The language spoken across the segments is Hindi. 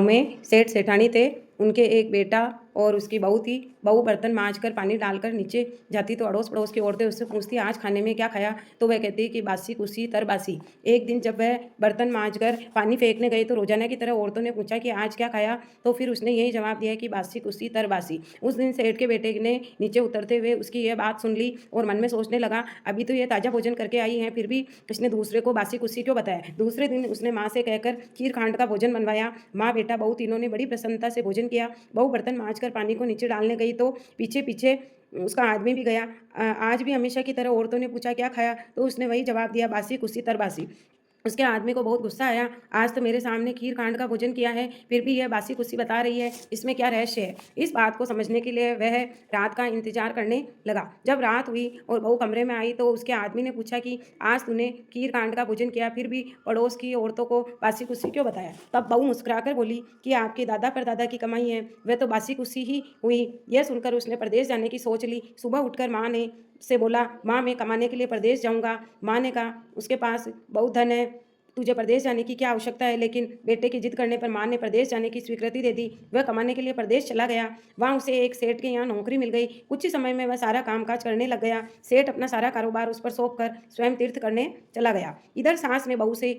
में सेठ सेठानी थे। उनके एक बेटा और उसकी बहू थी। बहू बर्तन मांज कर पानी डालकर नीचे जाती तो अड़ोस पड़ोस की औरतें उससे पूछती आज खाने में क्या खाया, तो वह कहती कि बासी कुसी तरबासी। एक दिन जब वह बर्तन मांज कर पानी फेंकने गई तो रोजाना की तरह औरतों ने पूछा कि आज क्या खाया, तो फिर उसने यही जवाब दिया कि बासी कुसी तरबासी। उस दिन सेठ के बेटे ने नीचे उतरते हुए उसकी यह बात सुन ली और मन में सोचने लगा अभी तो ये ताज़ा भोजन करके आई है, फिर भी इसने दूसरे को बासी कुसी क्यों बताया। दूसरे दिन उसने माँ से कहकर खीर खांड का भोजन बनवाया। माँ बेटा बहू तीनों ने बड़ी प्रसन्नता से भोजन किया। बहू बर्तन मांज कर पानी को नीचे डालने गई तो पीछे पीछे उसका आदमी भी गया। आज भी हमेशा की तरह औरतों ने पूछा क्या खाया, तो उसने वही जवाब दिया बासी कुसी तरबासी। उसके आदमी को बहुत गुस्सा आया, आज तो मेरे सामने खीर खांड का भोजन किया है, फिर भी यह बासी कुसी बता रही है, इसमें क्या रहस्य है। इस बात को समझने के लिए वह रात का इंतजार करने लगा। जब रात हुई और बहू कमरे में आई तो उसके आदमी ने पूछा कि आज तूने खीर खांड का भोजन किया, फिर भी पड़ोस की औरतों को बासी कुसी क्यों बताया। तब बहू मुस्कुराकर बोली कि आपके दादा परदादा की कमाई है, वह तो बासी कुसी ही हुई। यह सुनकर उसने प्रदेश जाने की सोच ली। सुबह उठकर माँ ने से बोला माँ मैं कमाने के लिए प्रदेश जाऊँगा। माँ ने कहा उसके पास बहुत धन है, तुझे प्रदेश जाने की क्या आवश्यकता है। लेकिन बेटे की जिद करने पर माँ ने प्रदेश जाने की स्वीकृति दे दी। वह कमाने के लिए प्रदेश चला गया। वहाँ उसे एक सेठ के यहाँ नौकरी मिल गई। कुछ ही समय में वह सारा कामकाज करने लग गया। सेठ अपना सारा कारोबार उस पर सौंप कर स्वयं तीर्थ करने चला गया। इधर सास ने बहू से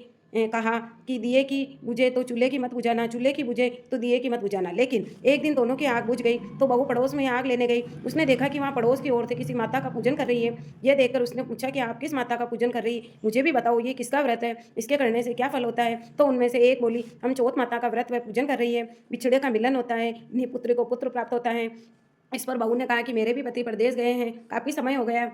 कहा कि दिए की बुझे तो चूल्हे की मत बुझाना, चूल्हे की बुझे तो दिए की मत बुझाना। लेकिन एक दिन दोनों की आग बुझ गई तो बहू पड़ोस में आग लेने गई। उसने देखा कि वहाँ पड़ोस की औरतें किसी माता का पूजन कर रही है। यह देखकर उसने पूछा कि आप किस माता का पूजन कर रही है, मुझे भी बताओ ये किसका व्रत है, इसके करने से क्या फल होता है। तो उनमें से एक बोली हम चौथ माता का व्रत व पूजन कर रही है, बिछड़े का मिलन होता है, पुत्र को पुत्र प्राप्त होता है। इस पर बहू ने कहा कि मेरे भी पति प्रदेश गए हैं, काफ़ी समय हो गया,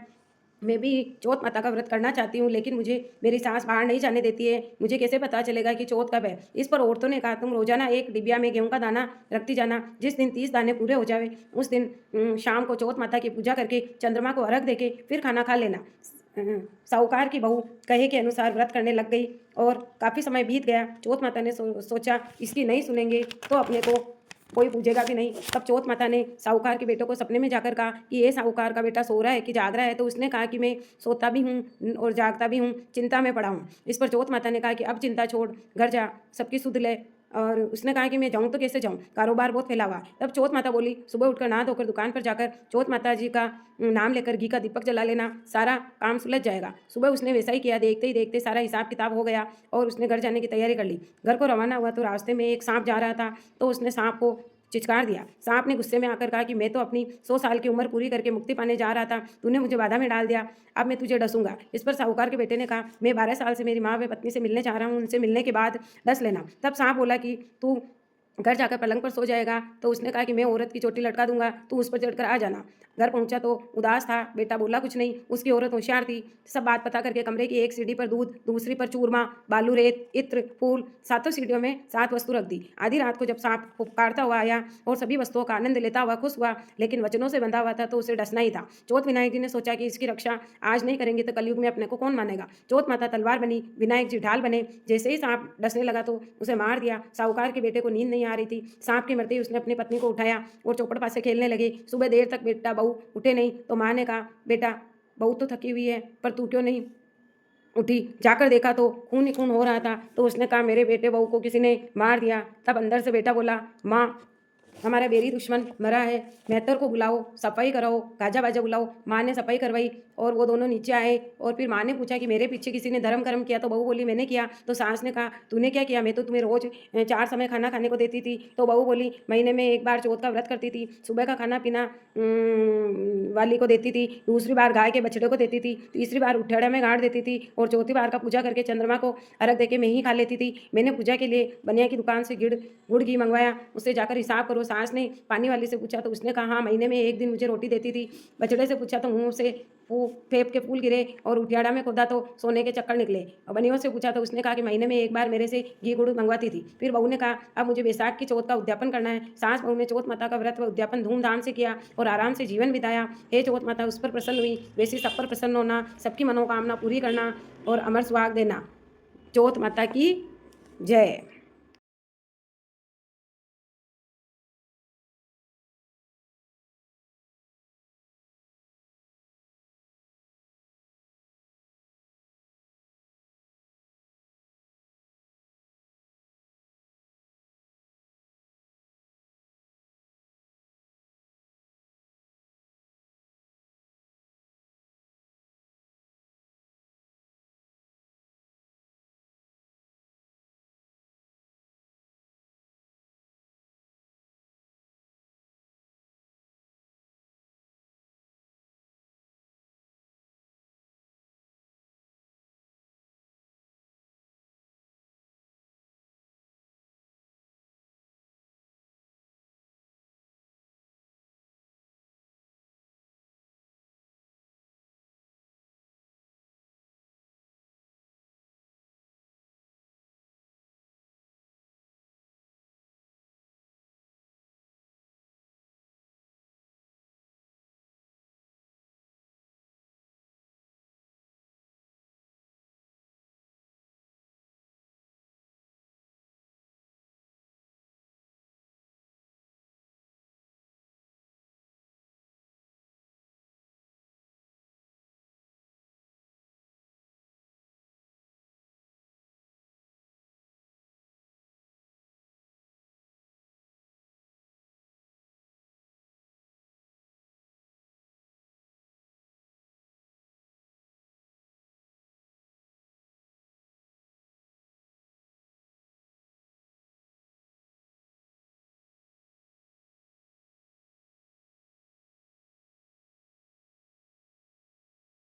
मैं भी चौथ माता का व्रत करना चाहती हूँ, लेकिन मुझे मेरी सास बाहर नहीं जाने देती है, मुझे कैसे पता चलेगा कि चौथ कब है। इस पर औरतों ने कहा तुम रोजाना एक डिबिया में गेहूं का दाना रखती जाना, जिस दिन 30 दाने पूरे हो जावे उस दिन शाम को चौथ माता की पूजा करके चंद्रमा को अर्घ देके फिर खाना खा लेना। साहूकार की बहू कहे के अनुसार व्रत करने लग गई और काफ़ी समय बीत गया। चौथ माता ने सोचा इसकी नहीं सुनेंगे तो अपने को कोई पूछेगा भी नहीं। तब चौथ माता ने साहूकार के बेटे को सपने में जाकर कहा कि ये साहूकार का बेटा सो रहा है कि जाग रहा है। तो उसने कहा कि मैं सोता भी हूँ और जागता भी हूँ, चिंता में पड़ा हूँ। इस पर चौथ माता ने कहा कि अब चिंता छोड़, घर जा, सबकी सुध ले। और उसने कहा कि मैं जाऊँ तो कैसे जाऊँ, कारोबार बहुत फैला हुआ। तब चौथ माता बोली सुबह उठकर नहा धोकर दुकान पर जाकर चौथ माता जी का नाम लेकर घी का दीपक जला लेना, सारा काम सुलझ जाएगा। सुबह उसने वैसा ही किया। देखते ही देखते सारा हिसाब किताब हो गया और उसने घर जाने की तैयारी कर ली। घर को रवाना हुआ तो रास्ते में एक सांप जा रहा था, तो उसने सांप को चिचकार दिया। सांप ने गुस्से में आकर कहा कि मैं तो अपनी 100 साल की उम्र पूरी करके मुक्ति पाने जा रहा था, तूने मुझे बाधा में डाल दिया, अब मैं तुझे डसूंगा। इस पर साहूकार के बेटे ने कहा मैं 12 साल से मेरी माँ व पत्नी से मिलने जा रहा हूँ, उनसे मिलने के बाद डस लेना। तब सांप बोला कि तू घर जाकर पलंग पर सो जाएगा। तो उसने कहा कि मैं औरत की चोटी लटका दूंगा, तू उस पर चढ़कर आ जाना। घर पहुंचा तो उदास था, बेटा बोला कुछ नहीं। उसकी औरत होशियार थी, सब बात पता करके कमरे की एक सीढ़ी पर दूध, दूसरी पर चूरमा, बालू, रेत, इत्र, फूल, सातों सीढ़ियों में 7 वस्तु रख दी। आधी रात को जब सांप पुकारता हुआ आया और सभी वस्तुओं का आनंद लेता हुआ खुश हुआ, लेकिन वचनों से बंधा हुआ था तो उसे डसना ही था। चौथ विनायक जी ने सोचा कि इसकी रक्षा आज नहीं करेंगे तो कलयुग में अपने को कौन मानेगा। चौथ माता तलवार बनी, विनायक जी ढाल बने। जैसे ही सांप डसने लगा तो उसे मार दिया। साहूकार के बेटे को नींद नहीं आ रही थी। सांप के मरते ही उसने अपनी पत्नी को उठाया और चौपड़ पासे खेलने लगे। सुबह देर तक बेटा बहू उठे नहीं तो माँ ने कहा बेटा बहू तो थकी हुई है पर तू क्यों नहीं उठी। जाकर देखा तो खून ही खून हो रहा था। तो उसने कहा मेरे बेटे बहू को किसी ने मार दिया। तब अंदर से बेटा बोला माँ हमारा बेरी दुश्मन मरा है, मेहतर को बुलाओ, सफाई कराओ, गाजा बाजा बुलाओ। माँ ने सफाई करवाई और वो दोनों नीचे आए और फिर माँ ने पूछा कि मेरे पीछे किसी ने धर्म कर्म किया। तो बहू बोली मैंने किया। तो सास ने कहा तूने क्या किया, मैं तो तुम्हें रोज 4 समय खाना खाने को देती थी। तो बहू बोली महीने में एक बार चौथ का व्रत करती थी, सुबह का खाना पीना वाली को देती थी, दूसरी बार गाय के बछड़े को देती थी, तीसरी बार उठेड़ा में गाड़ देती थी और चौथी बार का पूजा करके चंद्रमा को अर्घ देके मैं ही खा लेती थी। मैंने पूजा के लिए बनिया की दुकान से गुड़ घी मंगवाया, उससे जाकर हिसाब करो। सास ने पानी वाली से पूछा तो उसने कहा हाँ महीने में एक दिन मुझे रोटी देती थी। बछड़े से पूछा तो मुंह से फेंप के फूल गिरे और उठियाड़ा में खोदा तो सोने के चक्कर निकले। और बनियों से पूछा तो उसने कहा कि महीने में एक बार मेरे से घी गुड़ मंगवाती थी। फिर बहू ने कहा अब मुझे बैसाख की चौथ का उद्यापन करना है। सास बहू ने चौथ माता का व्रत व उद्यापन धूमधाम से किया और आराम से जीवन बिताया। हे चौथ माता उस पर प्रसन्न हुई, वैसे सब पर प्रसन्न होना, सबकी मनोकामना पूरी करना और अमर सुहाग देना। चौथ माता की जय।